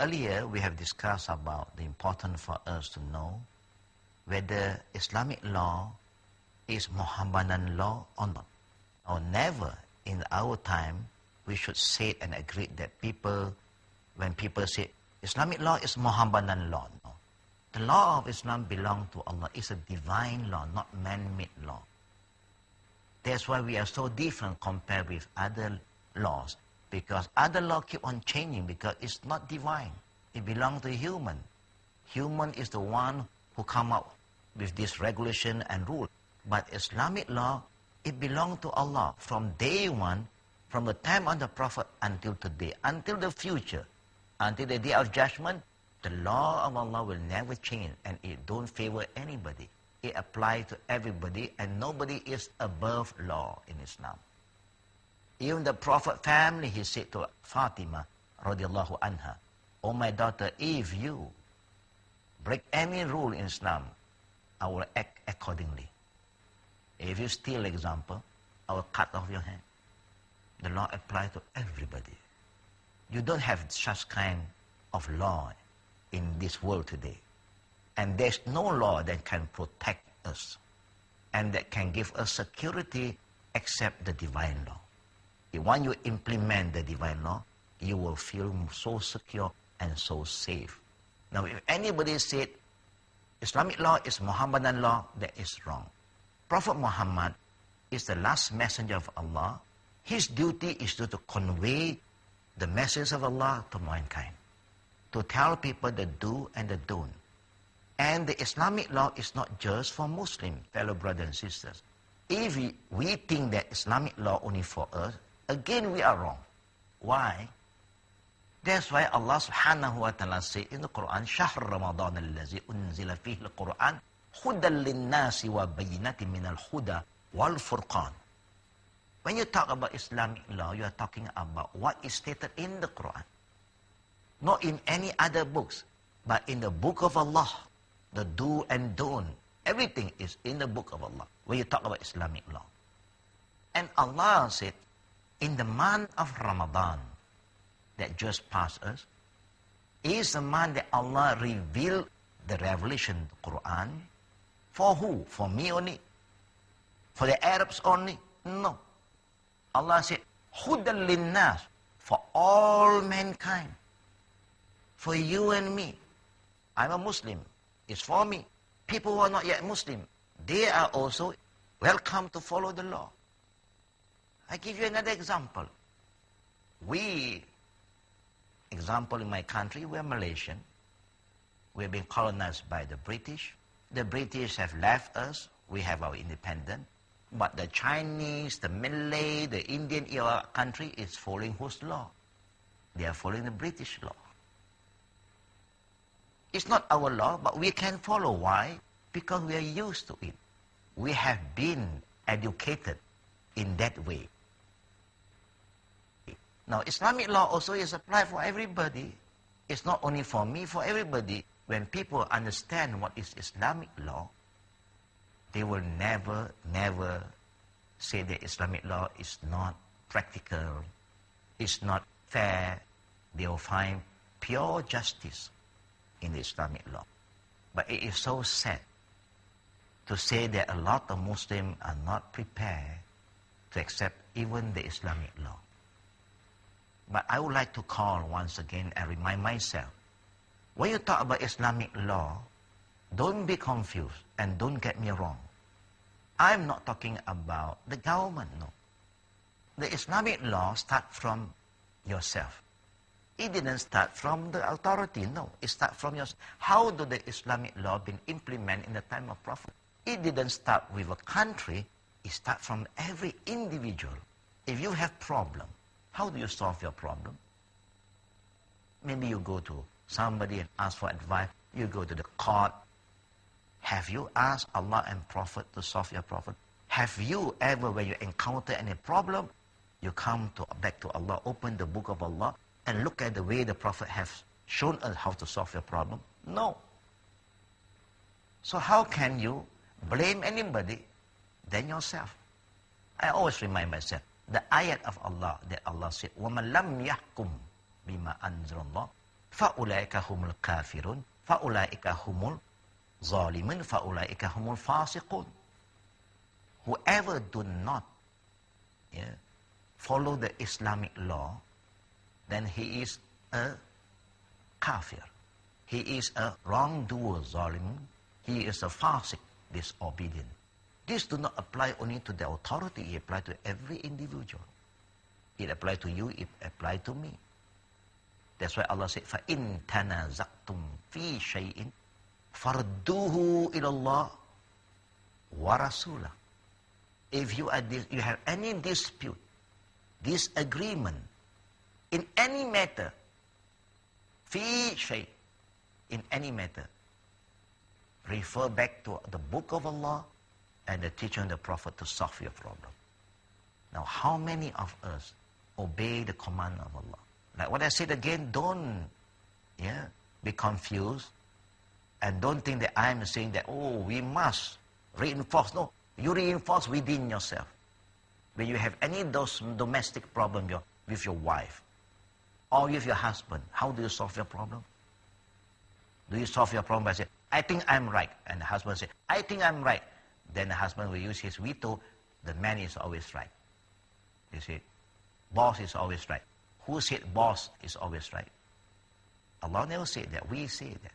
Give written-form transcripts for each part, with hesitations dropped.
Earlier, we have discussed about the importance for us to know whether Islamic law is Mohammedan law or not. Or never in our time, we should say and agree that when people say Islamic law is Mohammedan law, no. The law of Islam belongs to Allah. It's a divine law, not man-made law. That's why we are so different compared with other laws. Because other law keep on changing because it's not divine. It belongs to human. Human is the one who come up with this regulation and rule. But Islamic law, it belongs to Allah from day one, from the time of the Prophet until today, until the future, until the day of judgment. The law of Allah will never change, and it don't favor anybody. It applies to everybody, and nobody is above law in Islam. Even the Prophet family, he said to Fatima, radiallahu anha, "Oh my daughter, if you break any rule in Islam, I will act accordingly. If you steal, example, I will cut off your hand." The law applies to everybody. You don't have such kind of law in this world today. And there's no law that can protect us and that can give us security except the divine law. When you implement the divine law, you will feel so secure and so safe. Now, if anybody said Islamic law is Mohammedan law, that is wrong. Prophet Muhammad is the last messenger of Allah. His duty is to convey the message of Allah to mankind, to tell people the do and the don't. And the Islamic law is not just for Muslims, fellow brothers and sisters. If we think that Islamic law only for us, again we are wrong. Why? That's why Allah subhanahu wa ta'ala said in the Quran, "Shahr Ramadan allazi unzila fihi al-Quran, hudan lin-nasi wa bayyinatin min al-huda wal-furqan." When you talk about Islamic law, you are talking about what is stated in the Quran. Not in any other books, but in the book of Allah. The do and don't. Everything is in the book of Allah when you talk about Islamic law. And Allah said, in the month of Ramadan that just passed us, is the month that Allah revealed the revelation, the Quran. For who? For me only? For the Arabs only? No. Allah said, Hudan linnas, for all mankind. For you and me. I'm a Muslim. It's for me. People who are not yet Muslim, they are also welcome to follow the law. I give you another example. Example in my country, we're Malaysian. We've been colonized by the British. The British have left us. We have our independence. But the Chinese, the Malay, the Indian country is following whose law? They are following the British law. It's not our law, but we can follow. Why? Because we are used to it. We have been educated in that way. Now, Islamic law also is applied for everybody. It's not only for me, for everybody. When people understand what is Islamic law, they will never, never say that Islamic law is not practical, it's not fair. They will find pure justice in the Islamic law. But it is so sad to say that a lot of Muslims are not prepared to accept even the Islamic law. But I would like to call once again and remind myself, when you talk about Islamic law, don't be confused and don't get me wrong. I'm not talking about the government, no. The Islamic law starts from yourself. It didn't start from the authority, no. It starts from yourself. How do the Islamic law been implemented in the time of Prophet? It didn't start with a country. It starts from every individual. If you have problem, how do you solve your problem? Maybe you go to somebody and ask for advice. You go to the court. Have you asked Allah and Prophet to solve your problem? Have you ever, when you encounter any problem, you come back to Allah, open the book of Allah, and look at the way the Prophet has shown us how to solve your problem? No. So how can you blame anybody than yourself? I always remind myself, the ayat of Allah that Allah said, وَمَنْ لَمْ يَحْكُمْ بِمَا أَنزَلَ اللَّهُ فَأُولَٰئِكَ هُمُ الْكَافِرُونَ فَأُولَٰئِكَ هُمُ الظَّالِمُونَ فَأُولَٰئِكَ هُمُ الْفَاسِقُونَ. Whoever do not follow the Islamic law, then he is a kafir. He is a wrongdoer, zalim. He is a fasik, disobedient. This do not apply only to the authority, it applies to every individual. It applies to you, it applies to me. That's why Allah said, فَإِن تَنَازَعْتُمْ فِي شَيْءٍ فَرُدُّوهُ إِلَى اللَّهِ وَرَسُولَهُ. If you have any dispute, disagreement, in any matter, فِي شَيْءٍ, in any matter, refer back to the book of Allah and the teaching of the Prophet to solve your problem. Now, how many of us obey the command of Allah? Like what I said again, don't be confused and don't think that I am saying that, oh, we must reinforce. No, you reinforce within yourself. When you have any those domestic problem with your wife or with your husband, how do you solve your problem? Do you solve your problem by saying, I think I'm right? And the husband says, I think I'm right. Then the husband will use his veto. The man is always right. You see, boss is always right. Who said boss is always right? Allah never said that. We say that.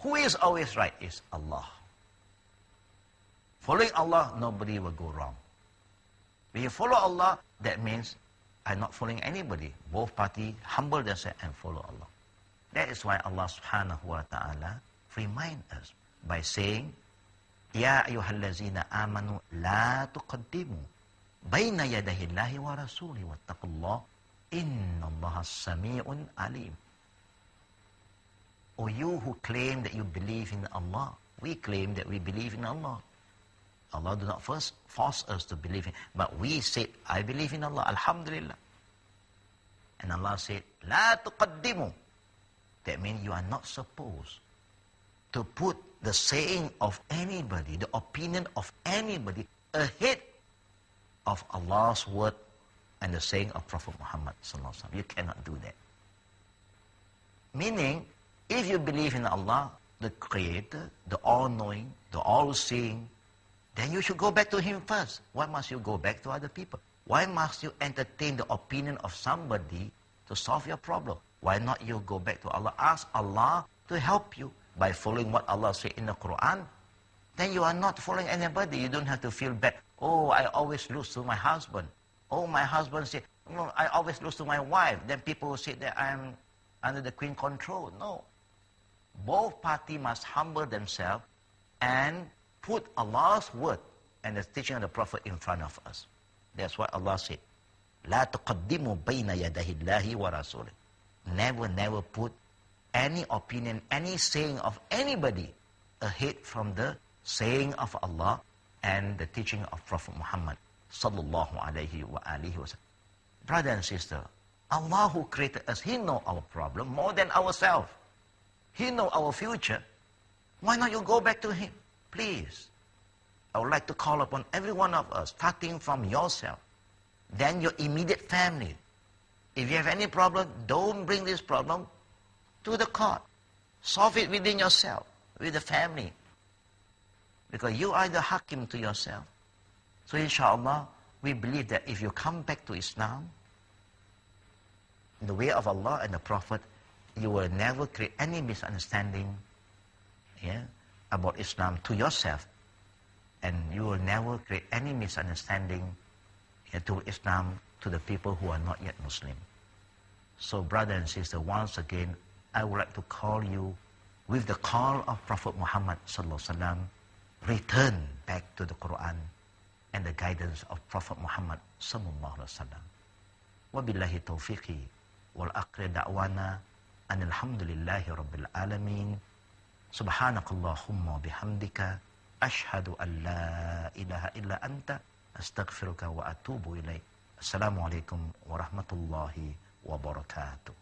Who is always right is Allah. Following Allah, nobody will go wrong. When you follow Allah, that means I'm not following anybody. Both parties humble themselves and follow Allah. That is why Allah subhanahu wa ta'ala remind us by saying, Ya ayyuhallazina amanu la tuqaddimu bayna yadahi Allahi wa rasuli wattaqullah inna Allaha sami'un alim. O you who claim that you believe in Allah, we claim that we believe in Allah. Allah do not first force us to believe in, but we say, I believe in Allah, alhamdulillah. And Allah said, La tuqaddimu. That means you are not supposed to put the saying of anybody, the opinion of anybody, ahead of Allah's word and the saying of Prophet Muhammad sallallahu alaihi wasallam. You cannot do that. Meaning, if you believe in Allah, the Creator, the All-Knowing, the All-Seeing, then you should go back to Him first. Why must you go back to other people? Why must you entertain the opinion of somebody to solve your problem? Why not you go back to Allah? Ask Allah to help you by following what Allah said in the Quran. Then you are not following anybody. You don't have to feel bad. Oh, I always lose to my husband. Oh, my husband said, no, I always lose to my wife. Then people will say that I am under the queen control. No. Both parties must humble themselves and put Allah's word and the teaching of the Prophet in front of us. That's what Allah said. La tuqaddimu bayna yadahi Allahi wa rasulih. Never put any opinion, any saying of anybody ahead from the saying of Allah and the teaching of Prophet Muhammad sallallahu alayhi wa alihi wa sallam. Brother and sister, Allah who created us, He knows our problem more than ourselves. He knows our future. Why not you go back to Him? Please. I would like to call upon every one of us, starting from yourself, then your immediate family. If you have any problem, don't bring this problem to the court. Solve it within yourself, with the family. Because you are the hakim to yourself. So inshallah, we believe that if you come back to Islam, in the way of Allah and the Prophet, you will never create any misunderstanding about Islam to yourself. And you will never create any misunderstanding to Islam to the people who are not yet Muslim. So brother and sister, once again, I would like to call you with the call of Prophet Muhammad sallallahu alaihi wasallam, return back to the Quran and the guidance of Prophet Muhammad sallallahu alaihi wasallam. Wabillahi taufiqi wal aqri da'wana anil hamdulillahi rabbil alamin. Subhanakallahumma bihamdika ashhadu an la ilaha illa anta astaghfiruka wa atubu ilaik. Assalamualaikum warahmatullahi wabarakatuh.